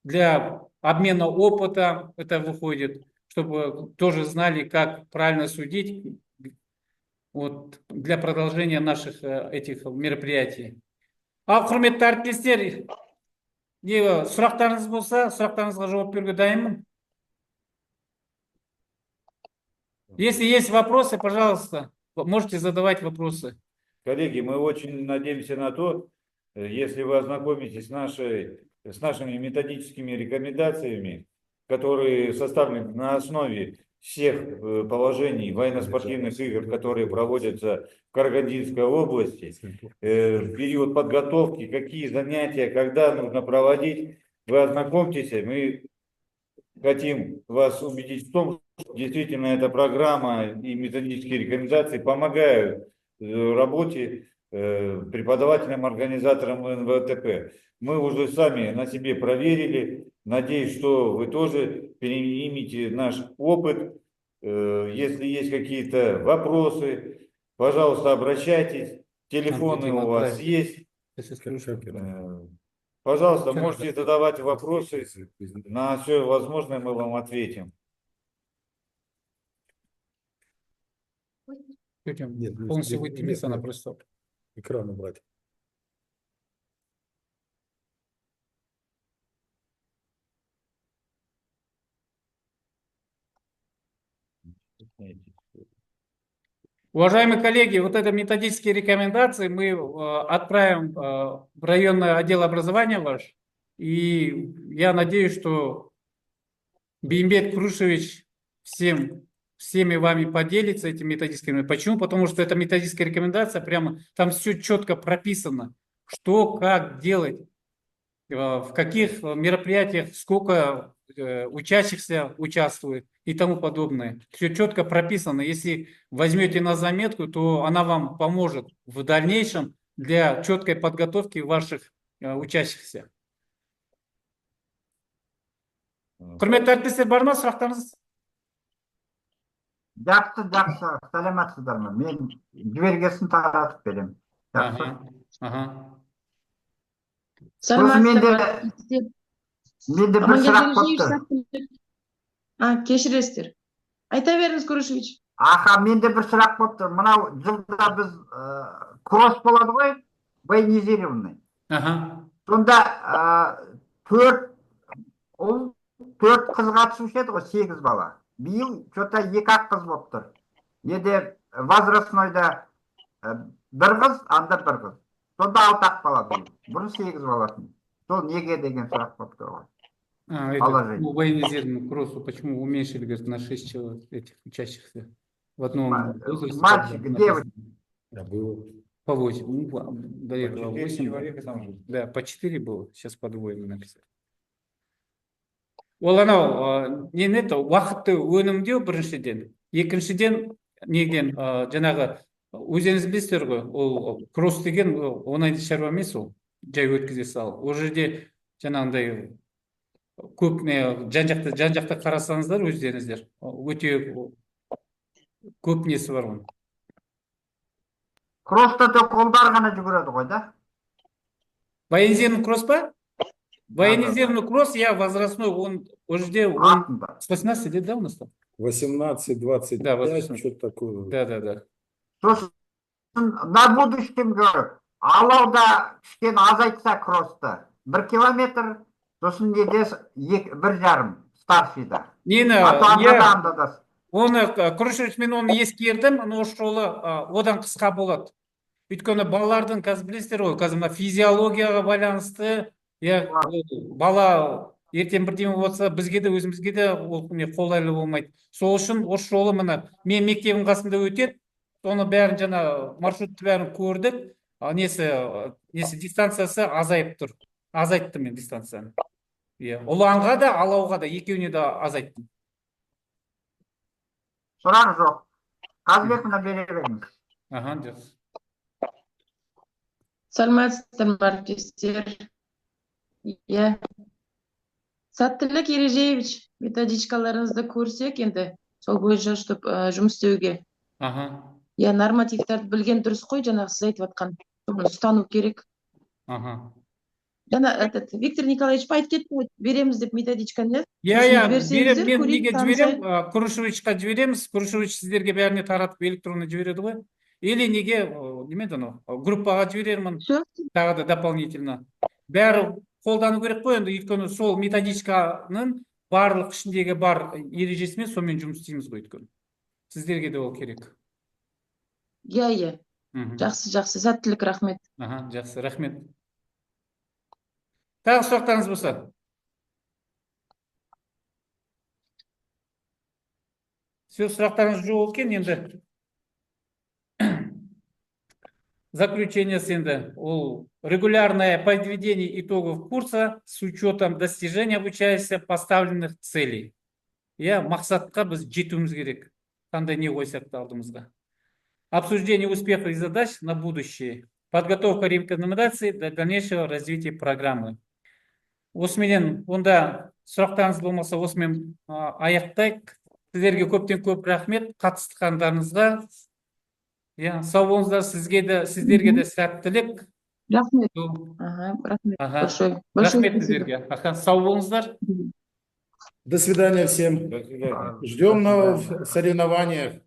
для обмена опыта это выходит, чтобы тоже знали, как правильно судить вот, для продолжения наших этих мероприятий. Құрметті әріптестер, сұрақтарыңыз болса, сұрақтарыңызға жауап беруге дайынмын. Если есть вопросы, пожалуйста, можете задавать вопросы. Коллеги, мы очень надеемся на то, если вы ознакомитесь с нашими методическими рекомендациями, которые составлены на основе всех положений военно-спортивных игр, которые проводятся в Карагандинской области, в период подготовки, какие занятия, когда нужно проводить, вы ознакомьтесь, мы хотим вас убедить в том, что действительно эта программа и методические рекомендации помогают работе преподавателям, организаторам НВТП. Мы уже сами на себе проверили. Надеюсь, что вы тоже перенимете наш опыт. Если есть какие-то вопросы, пожалуйста, обращайтесь. Телефоны у вас есть. Пожалуйста, можете задавать вопросы. На все возможное мы вам ответим. Нет, полностью выйти она просто. Экран убрать. Уважаемые коллеги, вот это методические рекомендации мы отправим в районный отдел образования ваш. И я надеюсь, что Беймбет Крушевич всеми вами поделится этими методическими. Почему? Потому что это методическая рекомендация, прямо там все четко прописано, что, как делать, в каких мероприятиях, сколько учащихся участвует и тому подобное. Все четко прописано. Если возьмете на заметку, то она вам поможет в дальнейшем для четкой подготовки ваших учащихся. Құрметті әріптестер, бар ма сұрақтарыңыз? Жақсы, саламатсыздар ма? Мен жібергесін таратып берем. Жақсы. Саламатсыздар. Менде бір сұрақ болыпты. Кешіресіздер. Айта беріңіз, Крушевич. Менде бір сұрақ болыпты. Мынау жылда біз кросс болады ғой, военизированный. Сонда 4 қыз қатысушы еді ғой, 8 бала. Биыл что-то 2-ақ қыз болып тұр. Неде возрастнойда 1 қыз, анда 1 қыз. Сонда 6-ақ бала биыл. Бұрын 8 баласын. Сол неге деген сұрақ болып тұр ғой. Военизированному кроссу почему уменьшили, говорит, на 6 человек этих учащихся в одном возрасте? Мальчик, девочка. По 8. До этого 8. Да, по 4 было. Сейчас по 2 написали. Ол анау нені уақытты өнімдеу біріншіден, екіншіден неден жаңағы өзіңіз білесіздер ғой, ол кросс деген оңай шаруа емес, ол жай өткізе салып. Ол жерде жаңағындай көп жан-жақты қарасаңыздар өздеріңіздер, өте көп несі бар оның. Кросста тек қолдар ғана жүгіреді ғой, да? Военизированный кросс па? Военизированный кросс, я возрастной, он уже с 18 лет, да, у нас там? 18-25, да, что-то такое. Да. На будущем, говорю, алауда кішкене азайтса кроссты. 1 километр, сосын недес 1,5 старшийда. Оны, Крушевич, мен оны ескердім, осы жолы одан қысқа болады. Өйткені балалардың, қазір білесіздер ғой, қазір физиологияға байланысты, бала ертең бірдеме болса, бізге де өзімізге де ол қолайлы болмайды. Сол үшін осы жолы мына мен мектебім қасында өтеді, соны бәрін жаңа маршрутты бәрін көрдік, несі дистанциясы азайып тұр. Азайттым мен дистанцияны. Ұланға да, алауға да, екеуіне де азайттым. Сұрақ жоқ. Қазбек мына бере беріңіз. Жақсы. Саламатсыздар ма, әріптестер? Саттылық Ережеевич, методичкаларыңызды көрсек, енді сол бойынша жұмыс істеуге. Нормативтерді білген дұрыс қой, жаңағы сіз айтып жатқан. Соны ұстану керек. Жана этот Виктор Николаевич айтып кетти ғой, береміз деп методичканы. Я, Сосын я, жіберсеңіздер, мен көрейік, неге танысайық. жіберем, Крушевичқа жібереміз, Крушевич сіздерге бәріне таратып электронды жібереді ғой. Или неге, немеді анау, группаға жіберермін, Все, тағы да дополнительно. Бәрі қолдану керек қой енді, өйткені сол методичканың барлық ішіндегі бар ережесімен сонымен жұмыс істейміз ғой өйткені. Сіздерге де ол керек. иә. Мгм. Жақсы, сәттілік, рахмет. Аха, жақсы, рахмет. Тағы сұрақтарыңыз болса? Все, сұрақтарыңыз жоқ екен енді. Заключение енді ол регулярное подведение итогов курса с учетом достижения обучающихся поставленных целей. Я мақсатқа біз жетуіміз керек. Қандай не қойсақ та алдымызға. Обсуждение успехов и задач на будущее. Подготовка рекомендаций для дальнейшего развития программы. Осыменен онда сұрақтарыңыз болмаса осымен аяқтайық. Сіздерге көптен көп рахмет қатысқандарыңызға. Я, сау болыңыздар, сіздерге де сәттілік. Рахмет. Сол. Ага, рахмет. Ага. Большое. Рахмет спасибо. сіздерге. Аха, сау болыңыздар. До свидания всем. До свидания. Ждем на соревнованиях.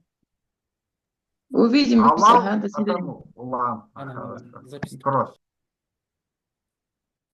Увидимся. Ага, Аллах, до свидания. потому, Аллах, Ана, запись. вопрос.